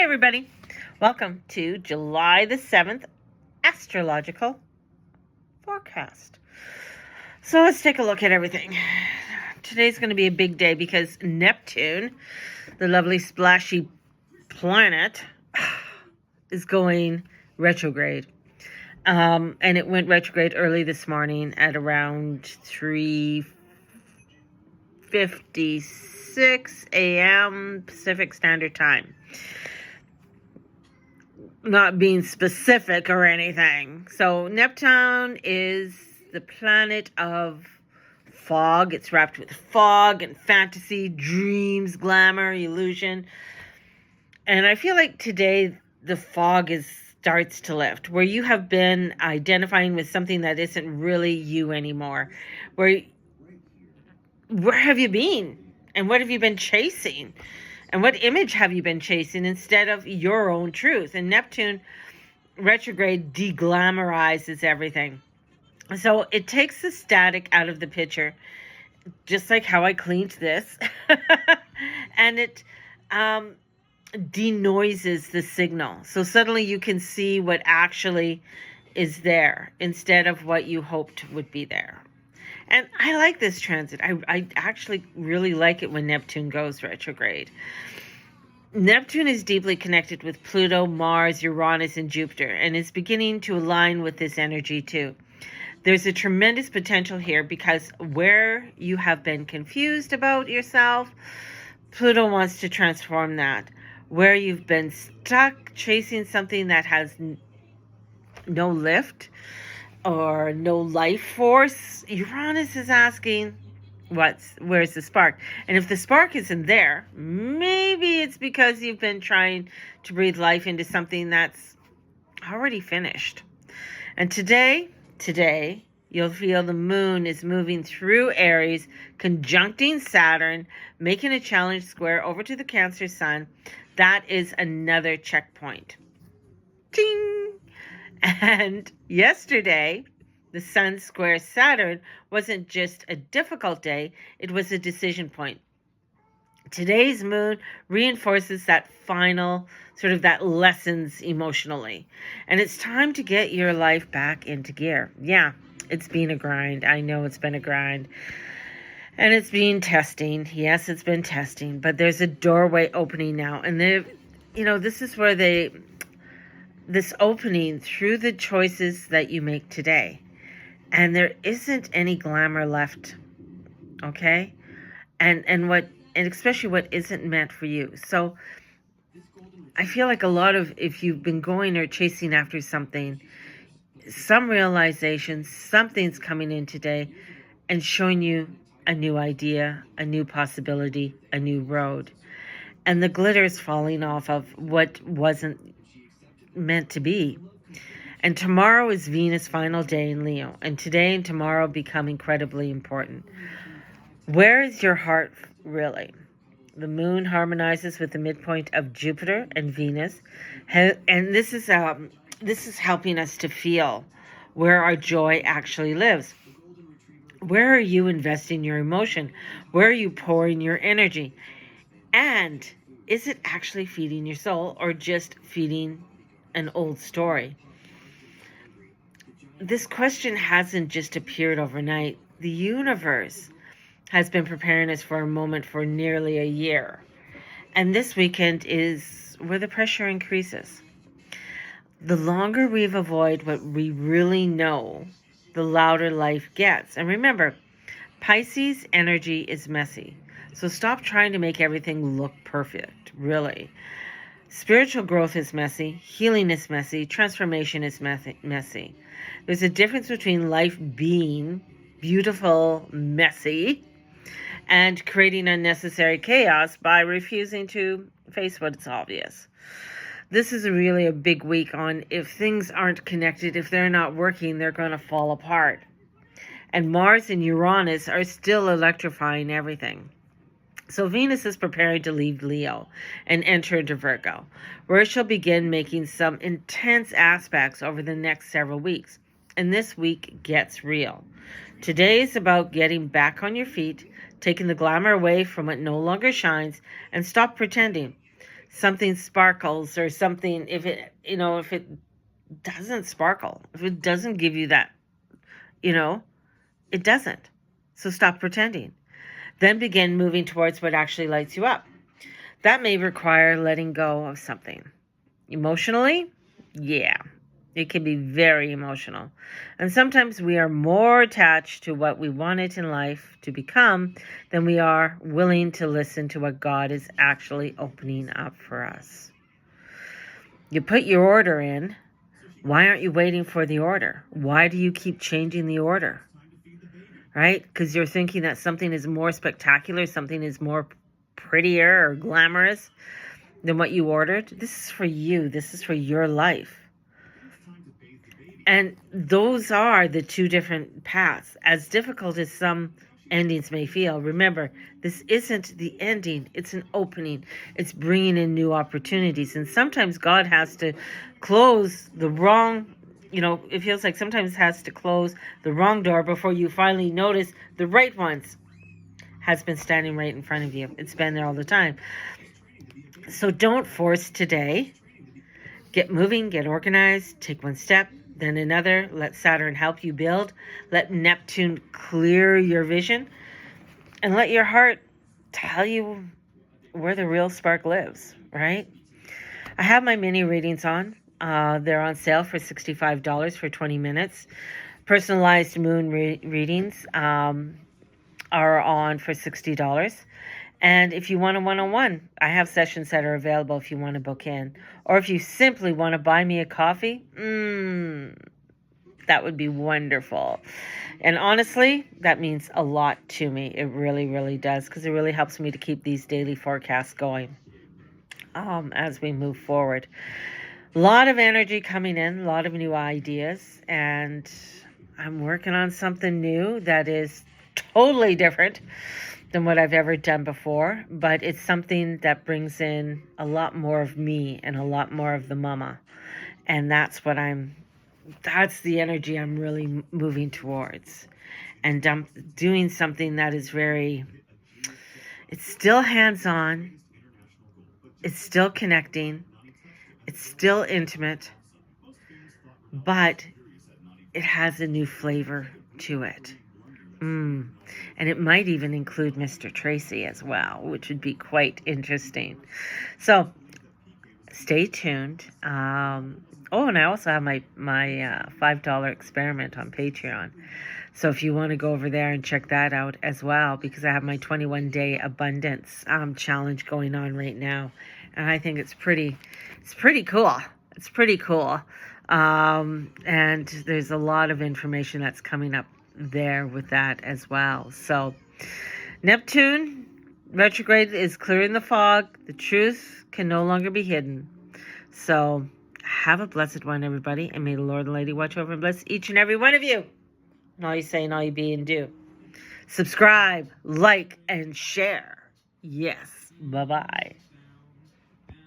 Hi, everybody. Welcome to July the 7th astrological forecast. So let's take a look at everything. Today's going to be a big day because Neptune, the lovely splashy planet, is going retrograde. And it went retrograde early this morning at around 3:56 a.m. Pacific Standard Time. Not being specific or anything. So Neptune is the planet of fog. It's wrapped with fog and fantasy, dreams, glamour, illusion. And I feel like today the fog starts to lift, where you have been identifying with something that isn't really you anymore. Where have you been? And what have you been chasing? And what image have you been chasing instead of your own truth? And Neptune retrograde deglamorizes everything. So it takes the static out of the picture, just like how I cleaned this. And it denoises the signal. So suddenly you can see what actually is there instead of what you hoped would be there. And I like this transit. I actually really like it when Neptune goes retrograde. Neptune is deeply connected with Pluto, Mars, Uranus, and Jupiter, and is beginning to align with this energy too. There's a tremendous potential here because where you have been confused about yourself, Pluto wants to transform that. Where you've been stuck chasing something that has no lift, or no life force, Uranus is asking, where's the spark? And if the spark isn't there, maybe it's because you've been trying to breathe life into something that's already finished. And today, you'll feel the moon is moving through Aries, conjuncting Saturn, making a challenge square over to the Cancer sun. That is another checkpoint. Ding! And yesterday, the Sun square Saturn wasn't just a difficult day, it was a decision point. Today's moon reinforces that final, sort of that lessons emotionally. And it's time to get your life back into gear. Yeah, it's been a grind. I know it's been a grind. And it's been testing. Yes, it's been testing. But there's a doorway opening now. And this is where this opening through the choices that you make today. And there isn't any glamour left. Okay? And especially what isn't meant for you. So I feel like if you've been going or chasing after something, some realization, something's coming in today and showing you a new idea, a new possibility, a new road. And the glitter is falling off of what wasn't meant to be. And tomorrow is Venus' final day in Leo, and today and tomorrow become incredibly important. Where is your heart really? The moon harmonizes with the midpoint of Jupiter and Venus, and this is helping us to feel where our joy actually lives. Where are you investing your emotion? Where are you pouring your energy? And is it actually feeding your soul or just feeding an old story? This question hasn't just appeared overnight. The universe has been preparing us for a moment for nearly a year. And this weekend is where the pressure increases. The longer we avoid what we really know, the louder life gets. And remember, Pisces energy is messy. So stop trying to make everything look perfect, really. Spiritual growth is messy, healing is messy, transformation is messy. There's a difference between life being beautiful, messy, and creating unnecessary chaos by refusing to face what's obvious. This is really a big week on if things aren't connected, if they're not working, they're going to fall apart. And Mars and Uranus are still electrifying everything. So Venus is preparing to leave Leo and enter into Virgo, where she'll begin making some intense aspects over the next several weeks. And this week gets real. Today is about getting back on your feet, taking the glamour away from what no longer shines, and stop pretending. something sparkles or something, if it doesn't sparkle, if it doesn't give you that, it doesn't. So stop pretending. Then begin moving towards what actually lights you up. That may require letting go of something. Emotionally, yeah, it can be very emotional. And sometimes we are more attached to what we wanted in life to become than we are willing to listen to what God is actually opening up for us. You put your order in. Why aren't you waiting for the order? Why do you keep changing the order? Right? Because you're thinking that something is more spectacular, something is more prettier or glamorous than what you ordered. This is for you. This is for your life. And those are the two different paths. As difficult as some endings may feel, remember, this isn't the ending. It's an opening. It's bringing in new opportunities. And sometimes God has to close the wrong, it feels like sometimes has to close the wrong door before you finally notice the right ones has been standing right in front of you. It's been there all the time. So don't force today. Get moving, get organized, take one step, then another. Let Saturn help you build. Let Neptune clear your vision. And let your heart tell you where the real spark lives, right? I have my mini readings on. They're on sale for $65 for 20 minutes. Personalized moon readings are on for $60. And if you want a one-on-one, I have sessions that are available if you want to book in. Or if you simply want to buy me a coffee, that would be wonderful. And honestly, that means a lot to me. It really, really does, because it really helps me to keep these daily forecasts going as we move forward. A lot of energy coming in, a lot of new ideas, and I'm working on something new that is totally different than what I've ever done before, but it's something that brings in a lot more of me and a lot more of the mama. And that's the energy I'm really moving towards. And I'm doing something that is it's still hands-on, it's still connecting, it's still intimate, but it has a new flavor to it. And it might even include Mr. Tracy as well, which would be quite interesting. So stay tuned. And I also have my $5 experiment on Patreon. So if you want to go over there and check that out as well, because I have my 21-day abundance challenge going on right now. And I think it's pretty cool. It's pretty cool. And there's a lot of information that's coming up there with that as well. So Neptune retrograde is clearing the fog. The truth can no longer be hidden. So have a blessed one, everybody, and may the Lord and Lady watch over and bless each and every one of you, and all you say and all you be and do. Subscribe, like, and share. Yes. Bye-bye.